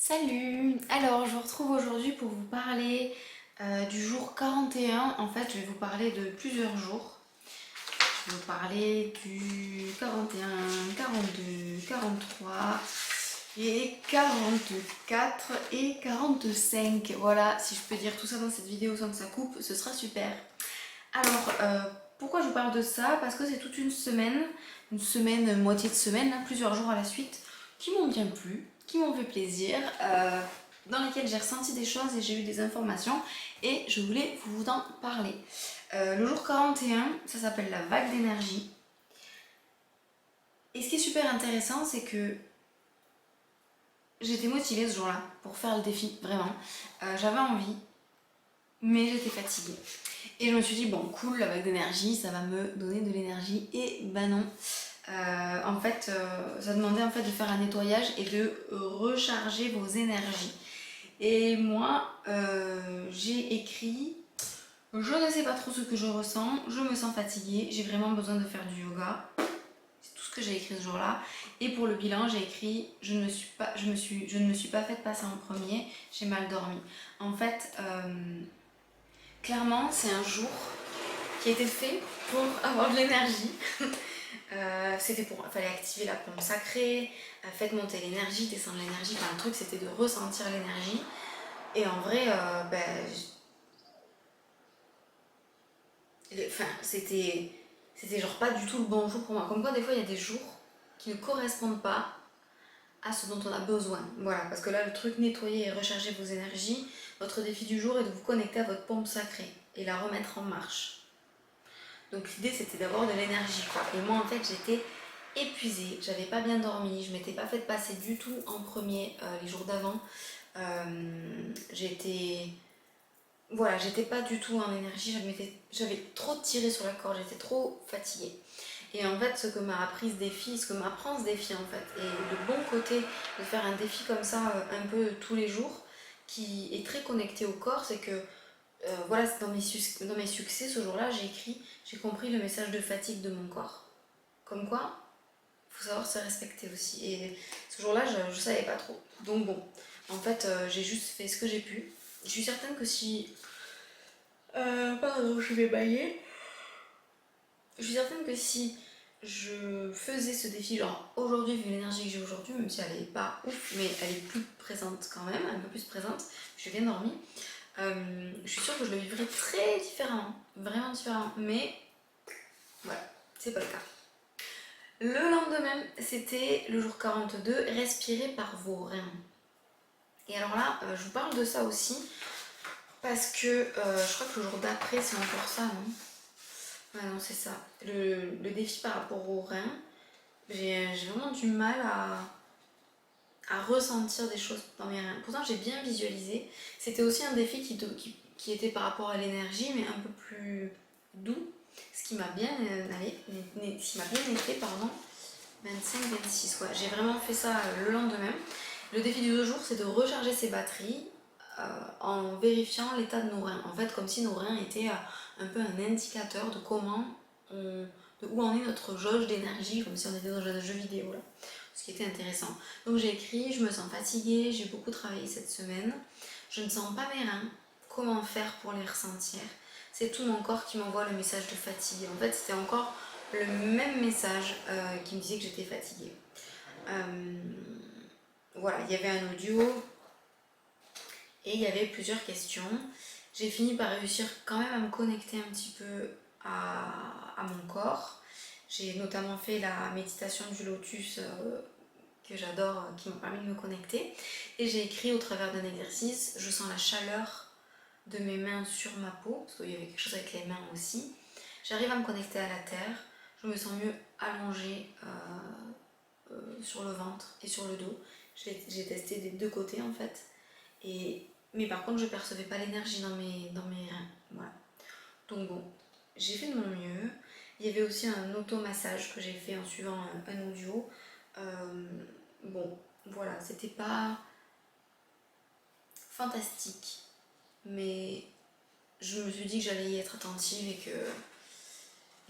Salut! Alors, je vous retrouve aujourd'hui pour vous parler du jour 41. En fait, je vais vous parler de plusieurs jours. Je vais vous parler du 41, 42, 43 et 44 et 45. Voilà, si je peux dire tout ça dans cette vidéo sans que ça coupe, ce sera super. Alors, pourquoi je vous parle de ça? Parce que c'est toute une semaine, moitié de semaine, là, plusieurs jours à la suite, qui m'ont bien plu, qui m'ont fait plaisir, dans lesquels j'ai ressenti des choses et j'ai eu des informations et je voulais vous en parler. Le jour 41, ça s'appelle la vague d'énergie. Et ce qui est super intéressant, c'est que j'étais motivée ce jour-là pour faire le défi, vraiment. J'avais envie, mais j'étais fatiguée. Et je me suis dit, bon, cool, la vague d'énergie, ça va me donner de l'énergie. Et bah non. Ça demandait en fait de faire un nettoyage et de recharger vos énergies. Et moi, j'ai écrit, je ne sais pas trop ce que je ressens, je me sens fatiguée, j'ai vraiment besoin de faire du yoga. C'est tout ce que j'ai écrit ce jour-là. Et pour le bilan, j'ai écrit, je ne me suis pas fait passer en premier, j'ai mal dormi. En fait, clairement, c'est un jour qui a été fait pour avoir de l'énergie. Fallait activer la pompe sacrée, faites monter l'énergie, descendre l'énergie. Enfin, le truc, c'était de ressentir l'énergie. Et en vrai, c'était genre pas du tout le bon jour pour moi. Comme quoi, des fois, il y a des jours qui ne correspondent pas à ce dont on a besoin. Voilà, parce que là, le truc nettoyer et recharger vos énergies, votre défi du jour est de vous connecter à votre pompe sacrée et la remettre en marche. Donc l'idée, c'était d'avoir de l'énergie, quoi. Et moi, en fait, j'étais épuisée, j'avais pas bien dormi, je m'étais pas fait passer du tout en premier les jours d'avant. J'étais j'étais pas du tout en énergie, j'avais trop tiré sur la corde, j'étais trop fatiguée. Et en fait, ce que m'a appris ce défi, ce que m'apprend ce défi en fait, et le bon côté de faire un défi comme ça un peu tous les jours, qui est très connecté au corps, c'est que dans mes succès ce jour-là, j'ai compris le message de fatigue de mon corps. Comme quoi, il faut savoir se respecter aussi. Et ce jour-là, je savais pas trop. Donc bon, en fait, j'ai juste fait ce que j'ai pu. Je suis certaine que si... pardon, je vais bailler. Je suis certaine que si je faisais ce défi, genre aujourd'hui, vu l'énergie que j'ai aujourd'hui, même si elle est pas ouf, mais elle est plus présente quand même, un peu plus présente, j'ai bien dormi, je suis sûre que je le vivrais très différemment, vraiment différemment, mais voilà, c'est pas le cas. Le lendemain, c'était le jour 42, respirer par vos reins. Et alors là, je vous parle de ça aussi, parce que je crois que le jour d'après, c'est encore ça, non? Ouais, non, c'est ça. Le défi par rapport aux reins, j'ai vraiment du mal à ressentir des choses dans mes reins. Pourtant, j'ai bien visualisé. C'était aussi un défi qui était par rapport à l'énergie, mais un peu plus doux. Ce qui m'a bien été, pardon. 25-26, ouais. J'ai vraiment fait ça le lendemain. Le défi du 2 jours, c'est de recharger ses batteries en vérifiant l'état de nos reins. En fait, comme si nos reins étaient un peu un indicateur de de où en est notre jauge d'énergie, comme si on était dans un jeu vidéo là. Ce qui était intéressant. Donc j'ai écrit, je me sens fatiguée, j'ai beaucoup travaillé cette semaine, je ne sens pas mes reins, comment faire pour les ressentir? C'est tout mon corps qui m'envoie le message de fatigue. En fait, c'était encore le même message qui me disait que j'étais fatiguée. Voilà, il y avait un audio et il y avait plusieurs questions. J'ai fini par réussir quand même à me connecter un petit peu à mon corps. J'ai notamment fait la méditation du lotus que j'adore, qui m'a permis de me connecter. Et j'ai écrit au travers d'un exercice, je sens la chaleur de mes mains sur ma peau, parce qu'il y avait quelque chose avec les mains aussi. J'arrive à me connecter à la terre, je me sens mieux allongée sur le ventre et sur le dos. J'ai testé des deux côtés en fait. Mais par contre, je percevais pas l'énergie dans mes reins. Voilà. Donc bon, j'ai fait de mon mieux. Il y avait aussi un automassage que j'ai fait en suivant un audio. Bon, voilà, c'était pas fantastique, mais je me suis dit que j'allais y être attentive et que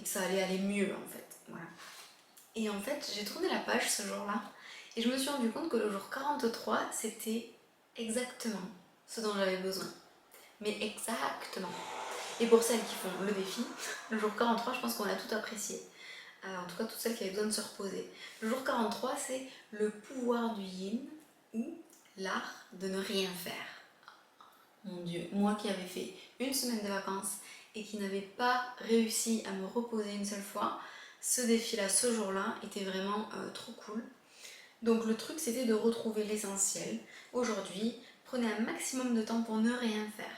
ça allait aller mieux en fait. Voilà. Et en fait, j'ai tourné la page ce jour-là et je me suis rendu compte que le jour 43, c'était exactement ce dont j'avais besoin. Mais exactement. Et pour celles qui font le défi, le jour 43, je pense qu'on a tout apprécié. En tout cas, toutes celles qui avaient besoin de se reposer. Le jour 43, c'est le pouvoir du yin ou l'art de ne rien faire. Mon Dieu, moi qui avais fait une semaine de vacances et qui n'avais pas réussi à me reposer une seule fois, ce défi-là, ce jour-là, était vraiment trop cool. Donc le truc, c'était de retrouver l'essentiel. Aujourd'hui, prenez un maximum de temps pour ne rien faire.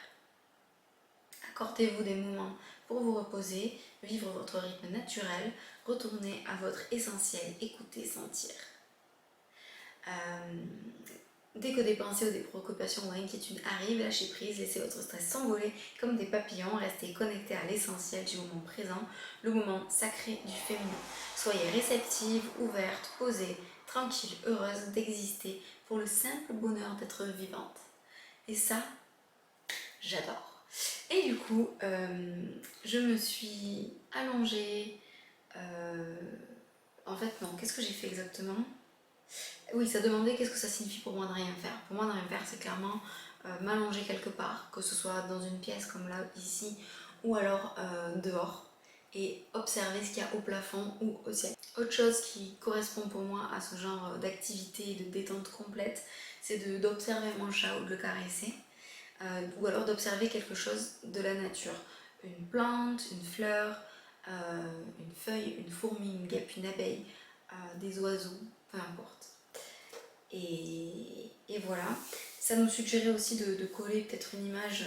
Accordez-vous des moments pour vous reposer, vivre votre rythme naturel, retourner à votre essentiel, écouter, sentir. Dès que des pensées ou des préoccupations ou inquiétudes arrivent, lâchez prise, laissez votre stress s'envoler comme des papillons, restez connectés à l'essentiel du moment présent, le moment sacré du féminin. Soyez réceptive, ouverte, posée, tranquille, heureuse d'exister pour le simple bonheur d'être vivante. Et ça, j'adore. Et du coup, je me suis allongée. En fait, non, qu'est-ce que j'ai fait exactement ? Oui, ça demandait qu'est-ce que ça signifie pour moi de rien faire. Pour moi, de rien faire, c'est clairement m'allonger quelque part, que ce soit dans une pièce comme là, ici, ou alors dehors, et observer ce qu'il y a au plafond ou au ciel. Autre chose qui correspond pour moi à ce genre d'activité de détente complète, c'est d'observer mon chat ou de le caresser, ou alors d'observer quelque chose de la nature. Une plante, une fleur, une feuille, une fourmi, une guêpe, une abeille, des oiseaux, peu importe. Et voilà, ça nous suggérait aussi de coller peut-être une image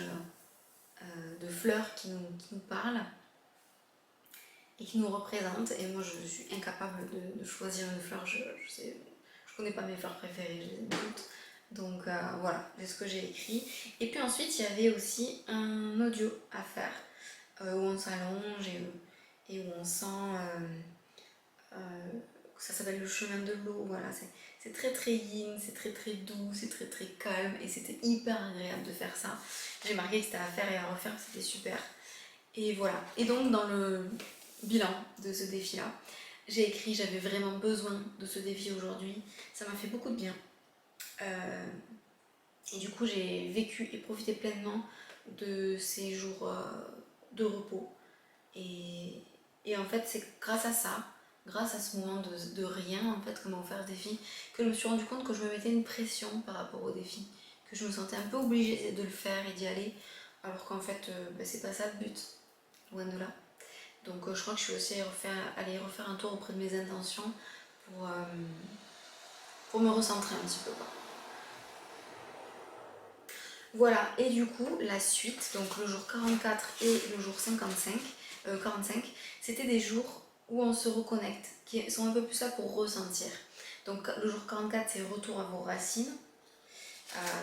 de fleurs qui nous parle et qui nous représente. Et moi je suis incapable de choisir une fleur, je connais pas mes fleurs préférées, j'ai des doutes. Donc voilà, c'est ce que j'ai écrit. Et puis ensuite il y avait aussi un audio à faire où on s'allonge et où on sent... ça s'appelle le chemin de l'eau, voilà, c'est très très yin, c'est très très doux, c'est très très calme et c'était hyper agréable de faire ça. J'ai marqué que c'était à faire et à refaire, c'était super. Et voilà, et donc dans le bilan de ce défi-là, j'ai écrit j'avais vraiment besoin de ce défi aujourd'hui, ça m'a fait beaucoup de bien. Et du coup j'ai vécu et profité pleinement de ces jours de repos. Et en fait c'est grâce à ça, grâce à ce moment de rien en fait que m'a offert ce défi, que je me suis rendu compte que je me mettais une pression par rapport au défi, que je me sentais un peu obligée de le faire et d'y aller, alors qu'en fait c'est pas ça le but, loin de là. Donc je crois que je suis aussi allée refaire un tour auprès de mes intentions pour me recentrer un petit peu quoi. Voilà, et du coup la suite, donc le jour 44 et le jour 45, c'était des jours où on se reconnecte, qui sont un peu plus là pour ressentir. Donc le jour 44, c'est retour à vos racines.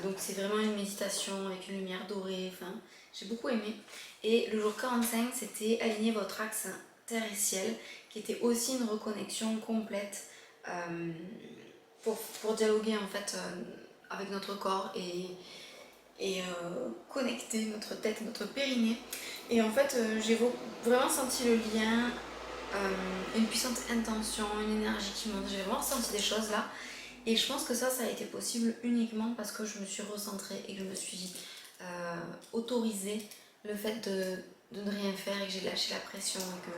Donc c'est vraiment une méditation avec une lumière dorée, enfin, j'ai beaucoup aimé. Et le jour 45, c'était aligner votre axe terre et ciel, qui était aussi une reconnexion complète pour dialoguer en fait avec notre corps et connecter notre tête, notre périnée. Et en fait, j'ai vraiment senti le lien, une puissante intention, une énergie qui monte. J'ai vraiment ressenti des choses là. Et je pense que ça a été possible uniquement parce que je me suis recentrée et que je me suis autorisé le fait de ne rien faire et que j'ai lâché la pression et que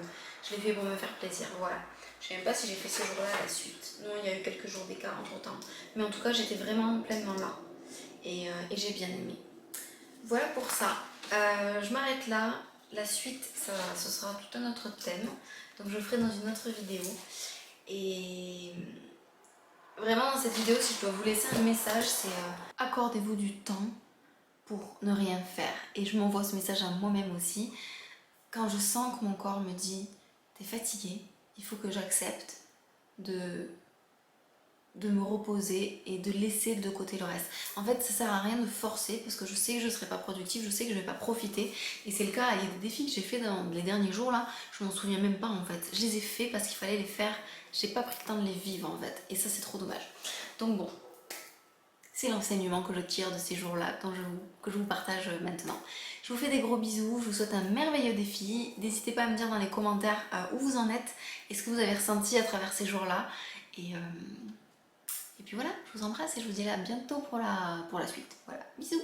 je l'ai fait pour me faire plaisir. Voilà. Je ne sais même pas si j'ai fait ce jour-là à la suite. Non, il y a eu quelques jours d'écart entre temps. Mais en tout cas, j'étais vraiment pleinement là. Et j'ai bien aimé. Voilà pour ça. Je m'arrête là. La suite, ce sera tout un autre thème. Donc je le ferai dans une autre vidéo. Et vraiment dans cette vidéo, si je dois vous laisser un message, c'est accordez-vous du temps pour ne rien faire. Et je m'envoie ce message à moi-même aussi. Quand je sens que mon corps me dit t'es fatigué, il faut que j'accepte de me reposer et de laisser de côté le reste. En fait, ça sert à rien de forcer parce que je sais que je ne serai pas productive, je sais que je ne vais pas profiter. Et c'est le cas, il y a des défis que j'ai fait dans les derniers jours là, je m'en souviens même pas en fait. Je les ai faits parce qu'il fallait les faire, j'ai pas pris le temps de les vivre en fait. Et ça c'est trop dommage. Donc bon, c'est l'enseignement que je tire de ces jours-là que je vous partage maintenant. Je vous fais des gros bisous, je vous souhaite un merveilleux défi. N'hésitez pas à me dire dans les commentaires où vous en êtes et ce que vous avez ressenti à travers ces jours-là. Et puis voilà, je vous embrasse et je vous dis à bientôt pour la suite. Voilà, bisous.